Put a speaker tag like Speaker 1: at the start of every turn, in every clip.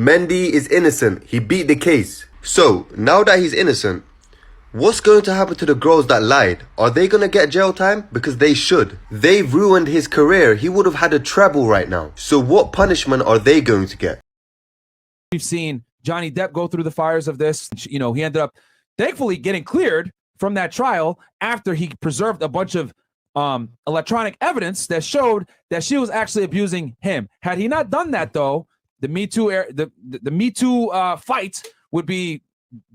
Speaker 1: Mendy is innocent. He beat the case. So, now that he's innocent, what's going to happen to the girls that lied? Are they going to get jail time? Because they should. They've ruined his career. He would have had a treble right now. So what punishment are they going to get?
Speaker 2: We've seen Johnny Depp go through the fires of this. You know, he ended up thankfully getting cleared from that trial after he preserved a bunch of electronic evidence that showed that she was actually abusing him. Had he not done that, though, the Me Too the Me Too fight would be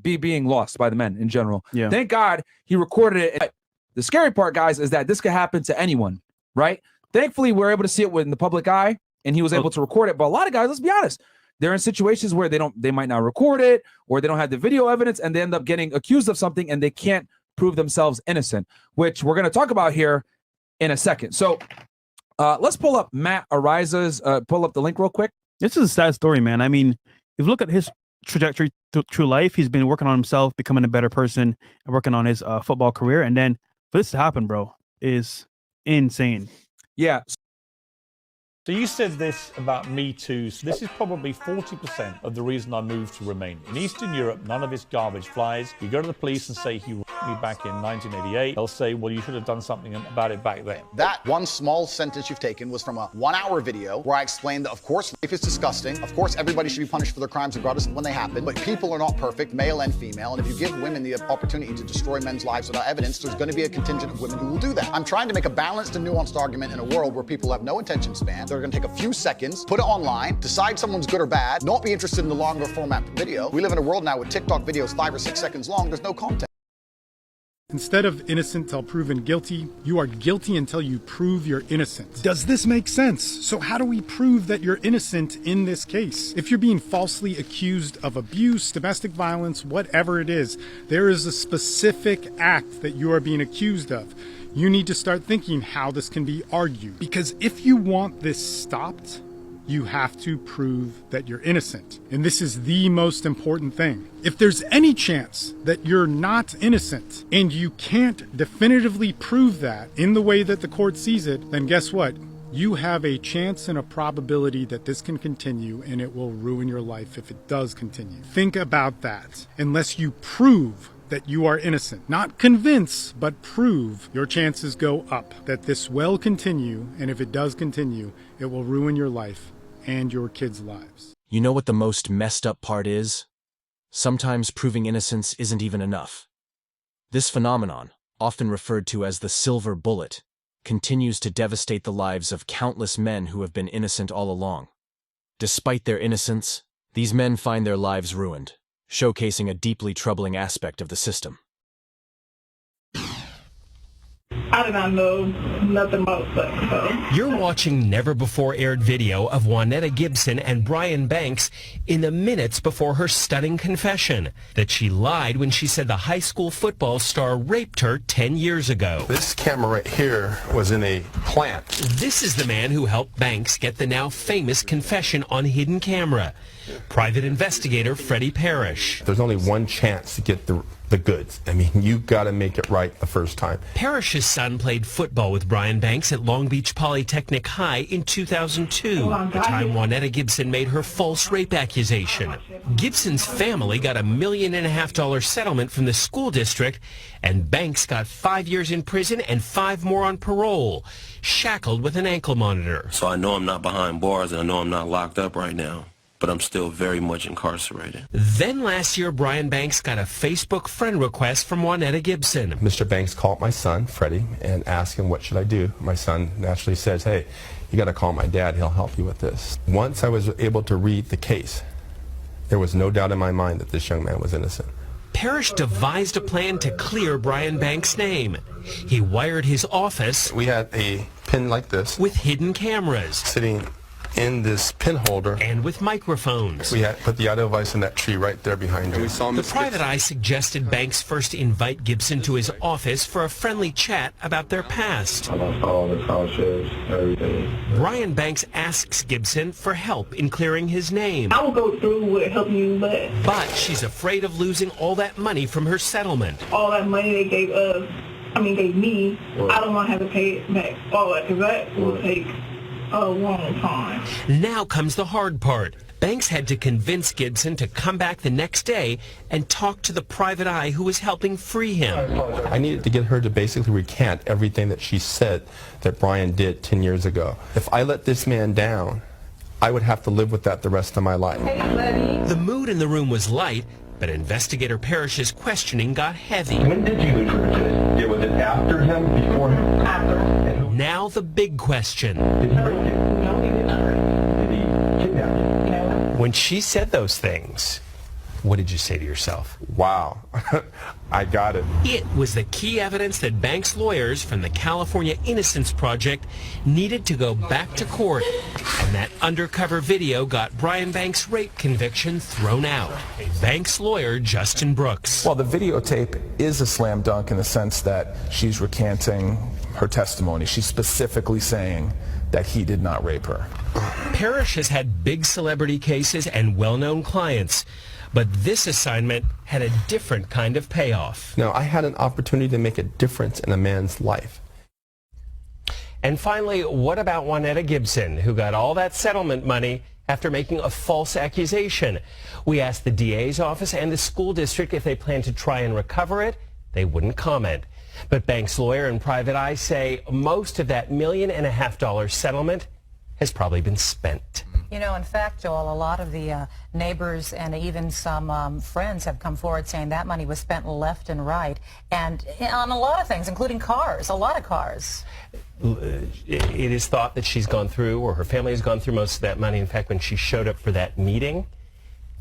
Speaker 2: being lost by the men in general.
Speaker 3: Yeah.
Speaker 2: Thank God he recorded it. The scary part, guys, is that this could happen to anyone, right? Thankfully, we're able to see it in the public eye, and he was able to record it. But a lot of guys, let's be honest, they're in situations where they might not record it, or they don't have the video evidence, and they end up getting accused of something, and they can't prove themselves innocent, which we're going to talk about here in a second. So let's pull up Matt Ariza's, pull up the link real quick.
Speaker 3: This is a sad story, man. I mean, if you look at his trajectory through life, he's been working on himself, becoming a better person, and working on his football career. And then for this to happen, bro, is insane.
Speaker 2: Yeah.
Speaker 4: So you said this about Me Too. So this is probably 40% of the reason I moved to Romania. In Eastern Europe, none of this garbage flies. You go to the police and say he raped me back in 1988. They'll say, well, you should have done something about it back then.
Speaker 5: That one small sentence you've taken was from a 1-hour video where I explained that, of course, rape is disgusting. Of course, everybody should be punished for their crimes regardless of when they happen. But people are not perfect, male and female. And if you give women the opportunity to destroy men's lives without evidence, there's going to be a contingent of women who will do that. I'm trying to make a balanced and nuanced argument in a world where people have no attention span. They're going to take a few seconds, put it online, decide someone's good or bad, not be interested in the longer format video. We live in a world now with TikTok videos 5 or 6 seconds long. There's no content.
Speaker 6: Instead of innocent till proven guilty, you are guilty until you prove you're innocent. Does this make sense? So how do we prove that you're innocent in this case? If you're being falsely accused of abuse, domestic violence, whatever it is, there is a specific act that you are being accused of. You need to start thinking how this can be argued. Because if you want this stopped, you have to prove that you're innocent. And this is the most important thing. If there's any chance that you're not innocent and you can't definitively prove that in the way that the court sees it, then guess what? You have a chance and a probability that this can continue, and it will ruin your life if it does continue. Think about that. Unless you prove that you are innocent, not convince, but prove, your chances go up that this will continue, and if it does continue, it will ruin your life and your kids' lives.
Speaker 7: You know what the most messed up part is? Sometimes proving innocence isn't even enough. This phenomenon, often referred to as the silver bullet, continues to devastate the lives of countless men who have been innocent all along. Despite their innocence, these men find their lives ruined, showcasing a deeply troubling aspect of the system.
Speaker 8: I did not know nothing about sex, so.
Speaker 9: You're watching never-before-aired video of Juanetta Gibson and Brian Banks in the minutes before her stunning confession that she lied when she said the high school football star raped her 10 years ago.
Speaker 10: This camera right here was in a plant.
Speaker 9: This is the man who helped Banks get the now famous confession on hidden camera. Private investigator Freddie Parrish.
Speaker 10: There's only one chance to get the goods. I mean, you got to make it right the first time.
Speaker 9: Parrish's son played football with Brian Banks at Long Beach Polytechnic High in 2002, the time Juanetta Gibson made her false rape accusation. Gibson's family got $1.5 million settlement from the school district, and Banks got 5 years in prison and 5 more on parole, shackled with an ankle monitor.
Speaker 11: So I know I'm not behind bars, and I know I'm not locked up right now, but I'm still very much incarcerated.
Speaker 9: Then last year, Brian Banks got a Facebook friend request from Juanetta Gibson.
Speaker 10: Mr. Banks called my son, Freddie, and asked him, what should I do? My son naturally says, hey, you got to call my dad. He'll help you with this. Once I was able to read the case, there was no doubt in my mind that this young man was innocent.
Speaker 9: Parrish devised a plan to clear Brian Banks' name. He wired his office.
Speaker 10: We had a pin like this
Speaker 9: with hidden cameras
Speaker 10: sitting in this pin holder,
Speaker 9: and with microphones.
Speaker 10: We had put the audio device in that tree right there behind you.
Speaker 9: The private eye suggested Banks first invite Gibson to his office for a friendly chat about their past.
Speaker 12: About all the cultures, everything.
Speaker 9: Brian Banks asks Gibson for help in clearing his name.
Speaker 8: I will go through with helping you,
Speaker 9: but she's afraid of losing all that money from her settlement.
Speaker 8: All that money they gave us, gave me,
Speaker 12: what?
Speaker 8: I don't want to have to pay it back. All that, because that will take a long time.
Speaker 9: Now comes the hard part. Banks had to convince Gibson to come back the next day and talk to the private eye who was helping free him.
Speaker 10: I needed to get her to basically recant everything that she said that Brian did 10 years ago. If I let this man down, I would have to live with that the rest of my life.
Speaker 9: The mood in the room was light, but investigator Parrish's questioning got heavy.
Speaker 12: When did you lose your virginity? Was it after him, before him? After.
Speaker 9: Now the big question.
Speaker 12: Did he rape you? No, he did not rape you. Did he kidnap you? No.
Speaker 9: When she said those things, what did you say to yourself?
Speaker 10: Wow, I got it.
Speaker 9: It was the key evidence that Banks' lawyers from the California Innocence Project needed to go back to court. And that undercover video got Brian Banks' rape conviction thrown out. Banks' lawyer, Justin Brooks.
Speaker 13: Well, the videotape is a slam dunk in the sense that she's recanting her testimony. She's specifically saying that he did not rape her.
Speaker 9: Parrish has had big celebrity cases and well-known clients. But this assignment had a different kind of payoff.
Speaker 10: No, I had an opportunity to make a difference in a man's life.
Speaker 9: And finally, what about Juanetta Gibson, who got all that settlement money after making a false accusation? We asked the DA's office and the school district if they plan to try and recover it. They wouldn't comment. But Banks' lawyer and private eye say most of that $1.5 million settlement has probably been spent.
Speaker 14: You know, in fact, Joel, a lot of the neighbors and even some friends have come forward saying that money was spent left and right, and on a lot of things, including cars, a lot of cars.
Speaker 9: It is thought that she's gone through, or her family has gone through most of that money. In fact, when she showed up for that meeting,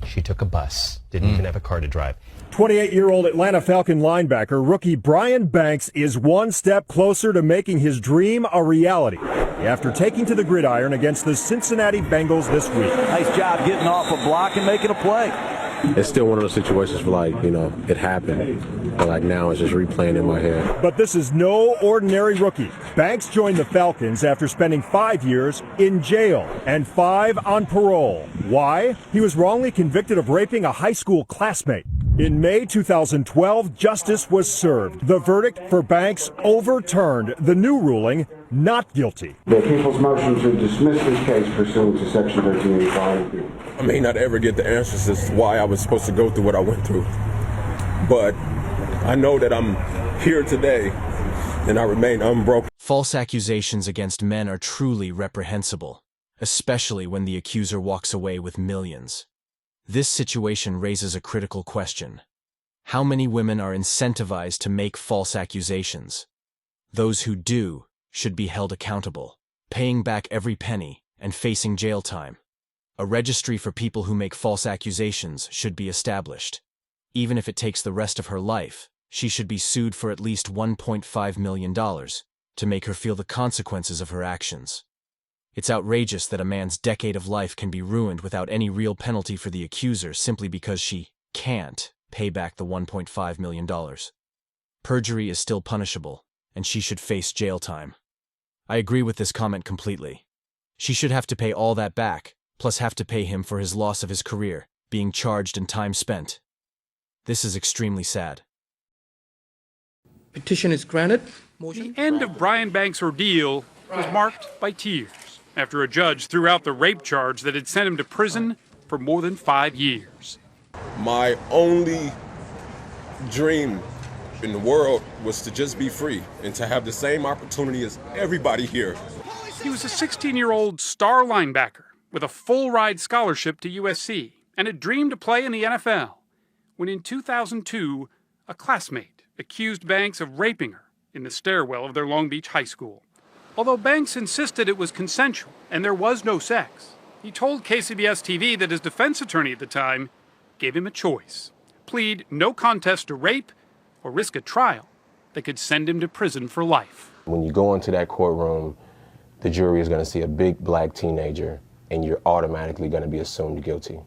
Speaker 9: she took a bus, didn't even have a car to drive.
Speaker 15: 28-year-old Atlanta Falcon linebacker rookie Brian Banks is one step closer to making his dream a reality after taking to the gridiron against the Cincinnati Bengals this week.
Speaker 16: Nice job getting off a block and making a play.
Speaker 17: It's still one of those situations where, like, you know, it happened, but like now it's just replaying in my head.
Speaker 15: But this is no ordinary rookie. Banks joined the Falcons after spending 5 years in jail and 5 on parole. Why? He was wrongly convicted of raping a high school classmate. In May 2012, justice was served. The verdict for Banks overturned. The new ruling, not guilty.
Speaker 12: The people's motion to dismiss this case pursuant to Section 1385.
Speaker 10: I may not ever get the answers as to why I was supposed to go through what I went through, but I know that I'm here today and I remain unbroken.
Speaker 7: False accusations against men are truly reprehensible, especially when the accuser walks away with millions. This situation raises a critical question. How many women are incentivized to make false accusations? Those who do should be held accountable, paying back every penny and facing jail time. A registry for people who make false accusations should be established. Even if it takes the rest of her life, she should be sued for at least $1.5 million to make her feel the consequences of her actions. It's outrageous that a man's decade of life can be ruined without any real penalty for the accuser simply because she can't pay back the $1.5 million. Perjury is still punishable, and she should face jail time. I agree with this comment completely. She should have to pay all that back, plus have to pay him for his loss of his career, being charged and time spent. This is extremely sad.
Speaker 18: Petition is granted. The end of Brian Banks' ordeal was marked by tears after a judge threw out the rape charge that had sent him to prison for more than 5 years.
Speaker 10: My only dream in the world was to just be free and to have the same opportunity as everybody here.
Speaker 18: He was a 16-year-old star linebacker with a full-ride scholarship to USC and a dream to play in the NFL, when in 2002, a classmate accused Banks of raping her in the stairwell of their Long Beach high school. Although Banks insisted it was consensual and there was no sex, he told KCBS-TV that his defense attorney at the time gave him a choice: plead no contest to rape or risk a trial that could send him to prison for life.
Speaker 17: When you go into that courtroom, the jury is going to see a big black teenager and you're automatically going to be assumed guilty.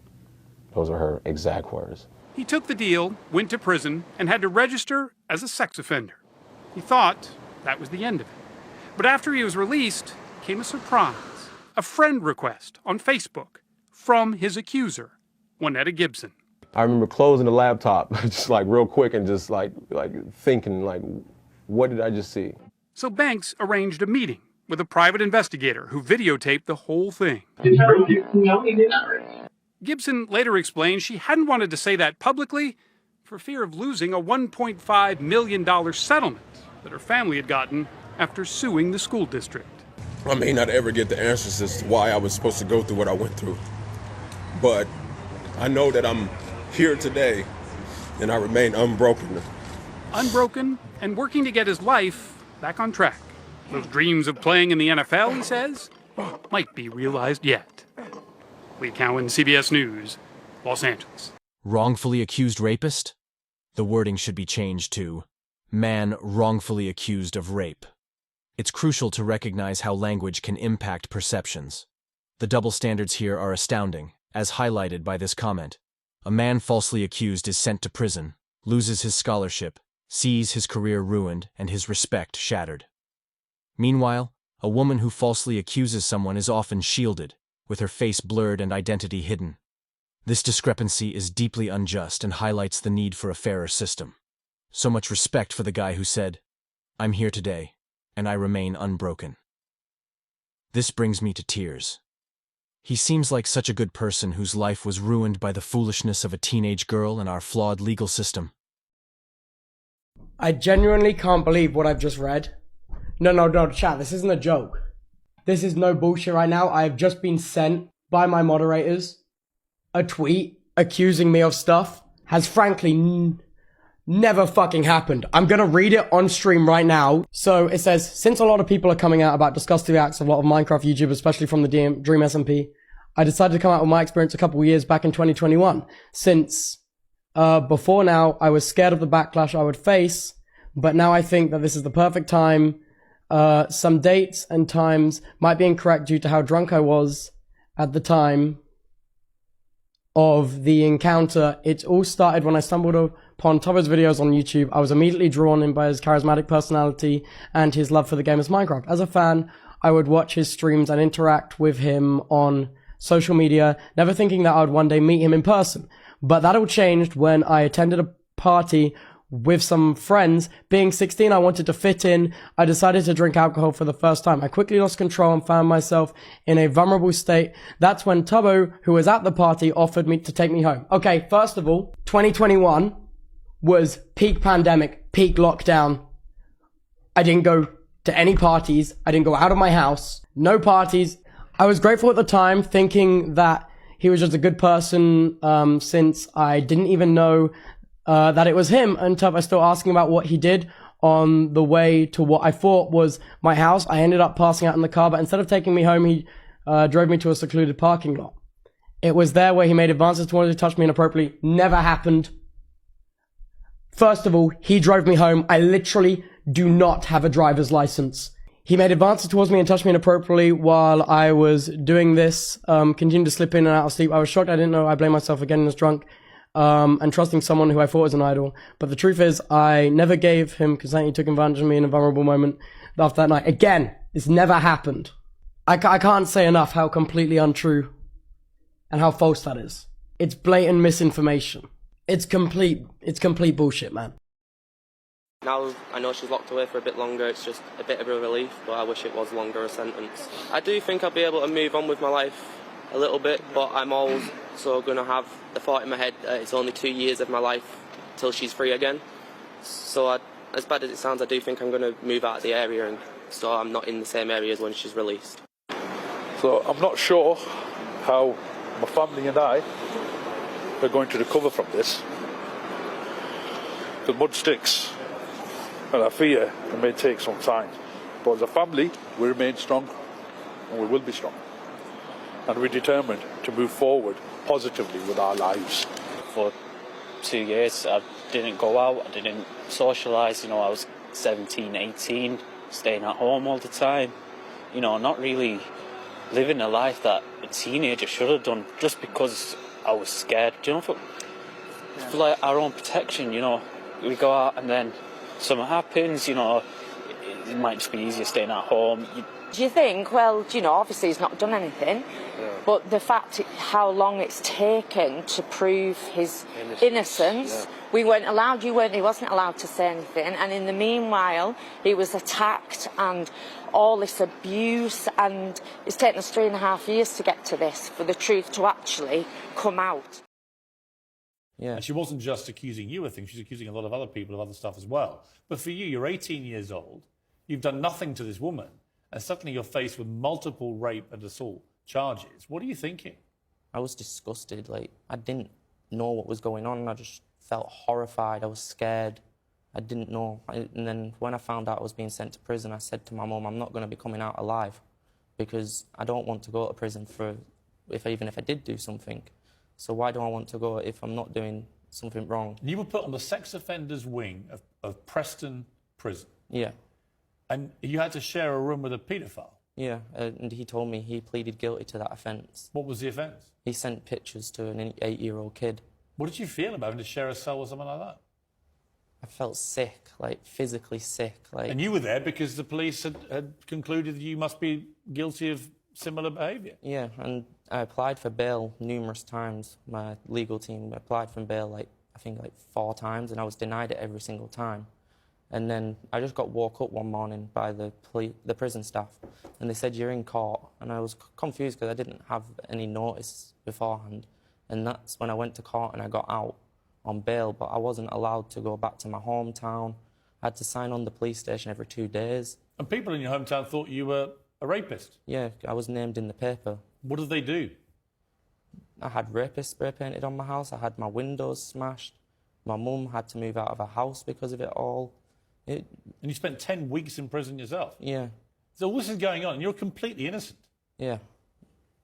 Speaker 17: Those are her exact words.
Speaker 18: He took the deal, went to prison, and had to register as a sex offender. He thought that was the end of it. But after he was released, came a surprise: a friend request on Facebook from his accuser, Juanetta Gibson.
Speaker 17: I remember closing the laptop just like real quick and just like thinking, like, what did I just see?
Speaker 18: So Banks arranged a meeting with a private investigator who videotaped the whole thing.
Speaker 8: Did he rape you? No, he did not rape you.
Speaker 18: Gibson later explained she hadn't wanted to say that publicly for fear of losing a $1.5 million settlement that her family had gotten after suing the school district.
Speaker 19: I may not ever get the answers as to why I was supposed to go through what I went through, but I know that I'm here today and I remain unbroken.
Speaker 18: Unbroken and working to get his life back on track. Those dreams of playing in the NFL, he says, might be realized yet. Lee Cowan, CBS News, Los Angeles.
Speaker 7: Wrongfully accused rapist? The wording should be changed to man wrongfully accused of rape. It's crucial to recognize how language can impact perceptions. The double standards here are astounding, as highlighted by this comment. A man falsely accused is sent to prison, loses his scholarship, sees his career ruined, and his respect shattered. Meanwhile, a woman who falsely accuses someone is often shielded, with her face blurred and identity hidden. This discrepancy is deeply unjust and highlights the need for a fairer system. So much respect for the guy who said, "I'm here today, and I remain unbroken." This brings me to tears. He seems like such a good person whose life was ruined by the foolishness of a teenage girl and our flawed legal system.
Speaker 20: I genuinely can't believe what I've just read. No, chat, this isn't a joke. This is no bullshit right now. I have just been sent by my moderators a tweet accusing me of stuff. Has frankly never fucking happened. I'm gonna read it on stream right now. So it says, since a lot of people are coming out about disgusting acts of a lot of Minecraft YouTubers, especially from the Dream SMP, I decided to come out with my experience a couple of years back in 2021. Since before now, I was scared of the backlash I would face, but now I think that this is the perfect time. Some dates and times might be incorrect due to how drunk I was at the time of the encounter. It all started when I stumbled upon Tobo's videos on YouTube. I was immediately drawn in by his charismatic personality and his love for the game of Minecraft. As a fan, I would watch his streams and interact with him on social media, never thinking that I would one day meet him in person. But that all changed when I attended a party with some friends. Being 16, I wanted to fit in. I decided to drink alcohol for the first time. I quickly lost control and found myself in a vulnerable state. That's when Tobo, who was at the party, offered me to take me home. Okay, first of all, 2021 was peak pandemic, peak lockdown. I didn't go to any parties. I didn't go out of my house. No parties. I was grateful at the time, thinking that he was just a good person, since I didn't even know that it was him until I started asking about what he did on the way to what I thought was my house. I ended up passing out in the car, but instead of taking me home, he drove me to a secluded parking lot. It was there where he made advances towards me to touch me inappropriately. Never happened. First of all, he drove me home. I literally do not have a driver's license. He made advances towards me and touched me inappropriately while I was doing this, continued to slip in and out of sleep. I was shocked. I didn't know. I blame myself for getting this drunk. And trusting someone who I thought was an idol. But the truth is, I never gave him consent. He took advantage of me in a vulnerable moment after that night. Again, this never happened. I can't say enough how completely untrue and how false that is. It's blatant misinformation. It's complete bullshit, man.
Speaker 21: Now I know she's locked away for a bit longer, it's just a bit of a relief, but I wish it was longer a sentence. I do think I'll be able to move on with my life a little bit, but I'm also going to have the thought in my head that it's only 2 years of my life till she's free again. So as bad as it sounds, I do think I'm going to move out of the area, and so I'm not in the same area as when she's released.
Speaker 22: So I'm not sure how my family and I are going to recover from this. The mud sticks, and I fear it may take some time. But as a family, we remain strong, and we will be strong. And we're determined to move forward positively with our lives.
Speaker 23: For 2 years, I didn't go out, I didn't socialise, I was 17, 18, staying at home all the time, not really living a life that a teenager should have done, just because I was scared, for like our own protection, we go out and then something happens, it might just be easier staying at home.
Speaker 1: Do you think, well, you know, obviously he's not done anything, but the fact how long it's taken to prove his innocence, he wasn't allowed to say anything, and in the meanwhile, he was attacked and all this abuse, and it's taken us 3.5 years to get to this, for the truth to actually come out.
Speaker 4: Yeah. And she wasn't just accusing you of things, she's accusing a lot of other people of other stuff as well. But for you, you're 18 years old, you've done nothing to this woman, and suddenly you're faced with multiple rape and assault charges. What are you thinking?
Speaker 21: I was disgusted. Like, I didn't know what was going on. I just felt horrified. I was scared. I didn't know. And then when I found out I was being sent to prison, I said to my mum, I'm not going to be coming out alive because I don't want to go to prison for even if I did do something. So why do I want to go if I'm not doing something wrong?
Speaker 4: You were put on the sex offenders wing of Preston Prison.
Speaker 21: Yeah.
Speaker 4: And you had to share a room with a paedophile.
Speaker 21: Yeah, and he told me he pleaded guilty to that offence.
Speaker 4: What was the offence?
Speaker 21: He sent pictures to an 8-year-old kid.
Speaker 4: What did you feel about having to share a cell with someone like that?
Speaker 21: I felt sick, like physically sick. Like.
Speaker 4: And you were there because the police had concluded that you must be guilty of similar behaviour.
Speaker 21: Yeah, and I applied for bail numerous times. My legal team applied for bail, I think 4 times, and I was denied it every single time. And then I just got woke up one morning by the prison staff, and they said, you're in court. And I was confused because I didn't have any notice beforehand. And that's when I went to court and I got out on bail, but I wasn't allowed to go back to my hometown. I had to sign on the police station every 2 days.
Speaker 4: And people in your hometown thought you were a rapist?
Speaker 21: Yeah, I was named in the paper.
Speaker 4: What did they do?
Speaker 21: I had rapist spray painted on my house. I had my windows smashed. My mum had to move out of her house because of it all.
Speaker 4: And you spent 10 weeks in prison yourself?
Speaker 21: Yeah.
Speaker 4: So all this is going on, and you're completely innocent.
Speaker 21: Yeah.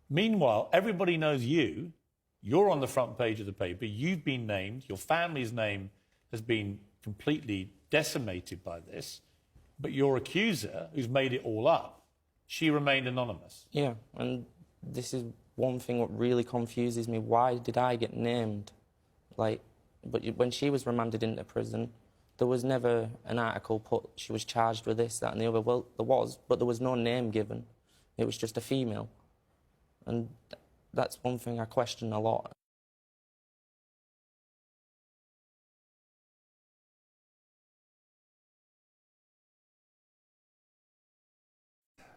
Speaker 4: Meanwhile, everybody knows you. You're on the front page of the paper. You've been named. Your family's name has been completely decimated by this. But your accuser, who's made it all up, she remained anonymous.
Speaker 21: Yeah, and this is one thing that really confuses me. Why did I get named? But when she was remanded into prison, there was never an article put, she was charged with this, that and the other. Well, there was, but there was no name given. It was just a female. And that's one thing I question a lot.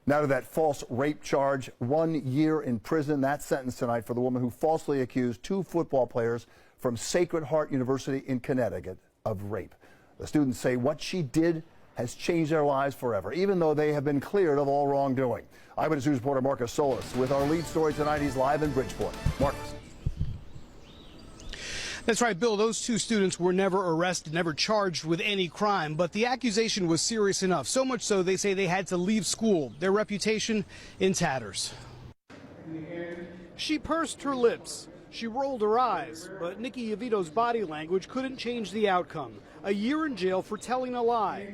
Speaker 2: Now to that false rape charge, 1 year in prison. That sentence tonight for the woman who falsely accused 2 football players from Sacred Heart University in Connecticut of rape. The students say what she did has changed their lives forever, even though they have been cleared of all wrongdoing. Eyewitness News reporter Marcus Solis with our lead story tonight. He's live in Bridgeport. Marcus.
Speaker 3: That's right, Bill. Those 2 students were never arrested, never charged with any crime, but the accusation was serious enough. So much so, they say they had to leave school. Their reputation in tatters. She pursed her lips. She rolled her eyes, but Nikki Yavito's body language couldn't change the outcome. A year in jail for telling a lie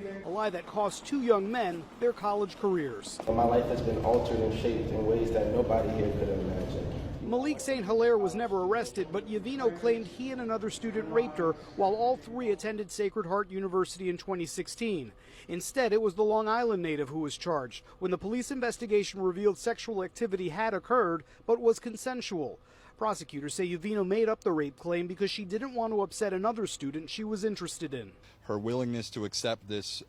Speaker 3: that cost 2 young men their college careers.
Speaker 17: My life has been altered and shaped in ways that nobody here could imagine.
Speaker 3: Malik St. Hilaire was never arrested, but Yavino claimed he and another student raped her while all 3 attended Sacred Heart University in 2016. Instead, it was the Long Island native who was charged when the police investigation revealed sexual activity had occurred but was consensual. Prosecutors say Yavino made up the rape claim because she didn't want to upset another student she was interested in.
Speaker 24: Her willingness to accept this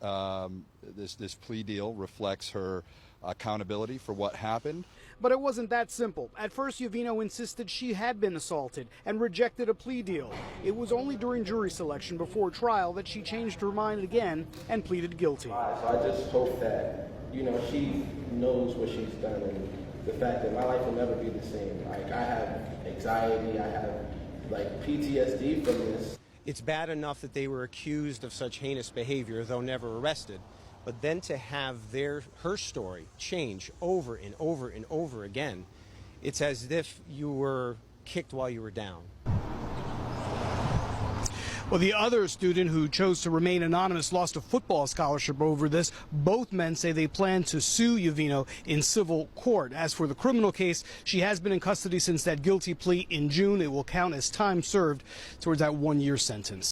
Speaker 24: plea deal reflects her accountability for what happened.
Speaker 3: But it wasn't that simple. At first, Yavino insisted she had been assaulted and rejected a plea deal. It was only during jury selection before trial that she changed her mind again and pleaded guilty.
Speaker 17: So I just hope that, she knows what she's done, and the fact that my life will never be the same. I have anxiety, I have PTSD from this.
Speaker 25: It's bad enough that they were accused of such heinous behavior, though never arrested. But then to have her story change over and over and over again, it's as if you were kicked while you were down.
Speaker 3: Well, the other student who chose to remain anonymous lost a football scholarship over this. Both men say they plan to sue Yavino in civil court. As for the criminal case, she has been in custody since that guilty plea in June. It will count as time served towards that 1-year sentence.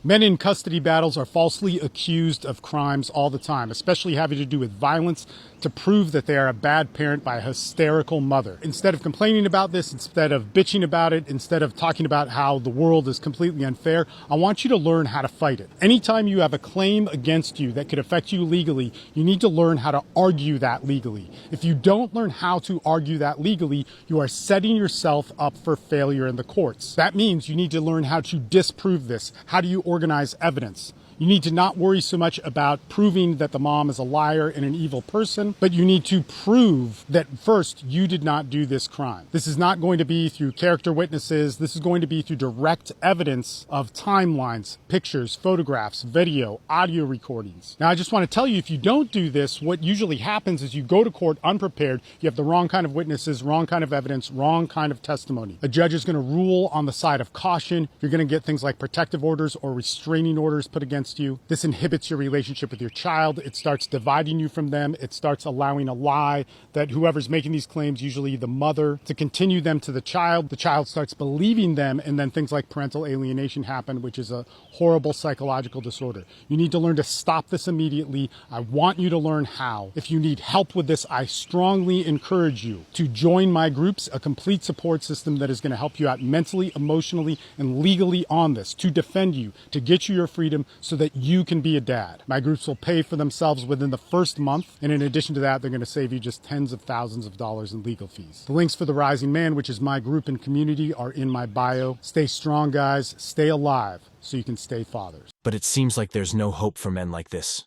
Speaker 3: Men in custody battles are falsely accused of crimes all the time, especially having to do with violence, to prove that they are a bad parent by a hysterical mother. Instead of complaining about this, instead of bitching about it, instead of talking about how the world is completely unfair, I want you to learn how to fight it. Anytime you have a claim against you that could affect you legally, you need to learn how to argue that legally. If you don't learn how to argue that legally, you are setting yourself up for failure in the courts. That means you need to learn how to disprove this. How do you organize evidence? You need to not worry so much about proving that the mom is a liar and an evil person, but you need to prove that first, you did not do this crime. This is not going to be through character witnesses. This is going to be through direct evidence of timelines, pictures, photographs, video, audio recordings. Now, I just want to tell you, if you don't do this, what usually happens is you go to court unprepared. You have the wrong kind of witnesses, wrong kind of evidence, wrong kind of testimony. A judge is going to rule on the side of caution. You're going to get things like protective orders or restraining orders put against you. This inhibits your relationship with your child. It starts dividing you from them. It starts allowing a lie that whoever's making these claims, usually the mother, to continue them to the child. The child starts believing them, and then things like parental alienation happen, which is a horrible psychological disorder. You need to learn to stop this immediately. I want you to learn how. If you need help with this, I strongly encourage you to join my groups, a complete support system that is going to help you out mentally, emotionally, and legally on this, to defend you, to get you your freedom so that you can be a dad. My groups will pay for themselves within the first month, and in addition to that, they're going to save you just tens of thousands of dollars in legal fees. The links for the Rising Man, which is my group and community, are in my bio. Stay strong, guys. Stay alive so you can stay fathers.
Speaker 7: But it seems like there's no hope for men like this.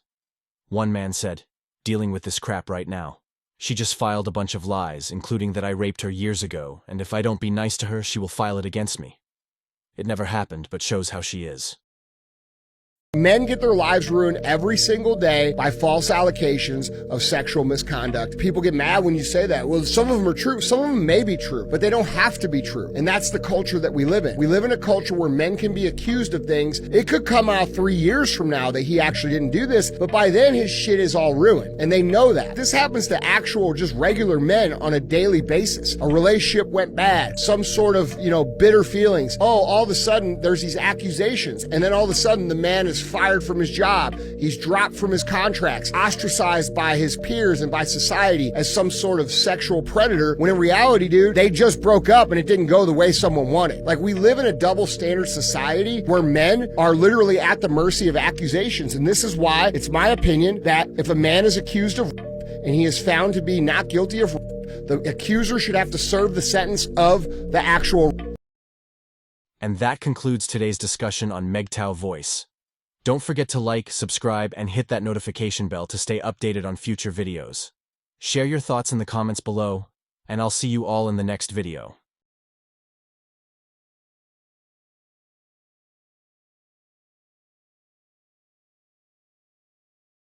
Speaker 7: One man said, dealing with this crap right now. She just filed a bunch of lies, including that I raped her years ago, and if I don't be nice to her, she will file it against me. It never happened, but shows how she is.
Speaker 5: Men get their lives ruined every single day by false allegations of sexual misconduct. People get mad when you say that. Well, some of them are true. Some of them may be true, but they don't have to be true. And that's the culture that we live in. We live in a culture where men can be accused of things. It could come out 3 years from now that he actually didn't do this, but by then his shit is all ruined. And they know that. This happens to actual, just regular men on a daily basis. A relationship went bad. Some sort of, bitter feelings. Oh, all of a sudden there's these accusations. And then all of a sudden the man is fired from his job. He's dropped from his contracts, ostracized by his peers and by society as some sort of sexual predator, when in reality, dude, they just broke up and it didn't go the way someone wanted. Like, we live in a double standard society where men are literally at the mercy of accusations. And this is why it's my opinion that if a man is accused of rape and he is found to be not guilty of rape, the accuser should have to serve the sentence of the actual rape.
Speaker 7: And that concludes today's discussion on MGTOW Voice. Don't forget to like, subscribe, and hit that notification bell to stay updated on future videos. Share your thoughts in the comments below, and I'll see you all in the next video.